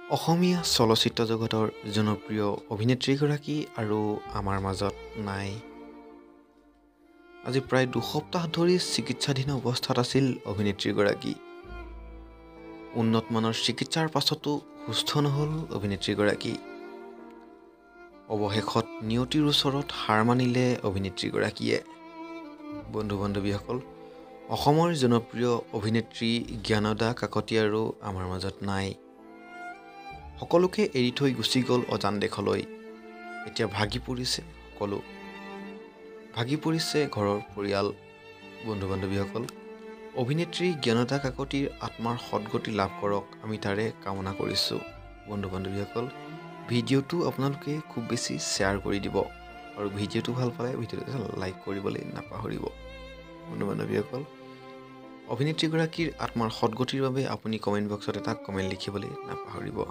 অসমীয়া চলচ্চিত্ৰ জগতৰ জনপ্ৰিয় অভিনেত্ৰীগৰাকী আৰু আমাৰ মাজত নাই। আজি প্ৰায় দুসপ্তাহ ধৰি চিকিৎসাধীন অৱস্থাত আছিল অভিনেত্ৰীগৰাকী। উন্নতমানৰ চিকিৎসাৰ পাছতো সুস্থ নহ'ল অভিনেত্ৰীগৰাকী। অৱশেষত নিয়তিৰ ওচৰত হাৰ মানিলে অভিনেত্ৰীগৰাকীয়ে। বন্ধু-বান্ধৱীসকল, অসমৰ জনপ্ৰিয় অভিনেত্ৰী জ্ঞানদা কাকতি আৰু আমাৰ মাজত নাই। সকলোকে এৰি থৈ গুচি গ'ল অজান দেশলৈ। এতিয়া ভাগি পৰিছে সকলো। ভাগি পৰিছে ঘৰৰ পৰিয়াল। বন্ধু-বান্ধৱীসকল, অভিনেত্ৰী জ্ঞানদা কাকতিৰ আত্মাৰ সদ্গতি লাভ কৰক, আমি তাৰে কামনা কৰিছোঁ। বন্ধু-বান্ধৱীসকল, ভিডিঅ'টো আপোনালোকে খুব বেছি শ্বেয়াৰ কৰি দিব আৰু ভিডিঅ'টো ভাল পালে ভিডিঅ'টো লাইক কৰিবলৈ নাপাহৰিব। বন্ধু-বান্ধৱীসকল, অভিনেত্ৰীগৰাকীৰ আত্মাৰ সদ্গতিৰ বাবে আপুনি কমেণ্ট বক্সত এটা কমেণ্ট লিখিবলৈ নাপাহৰিব।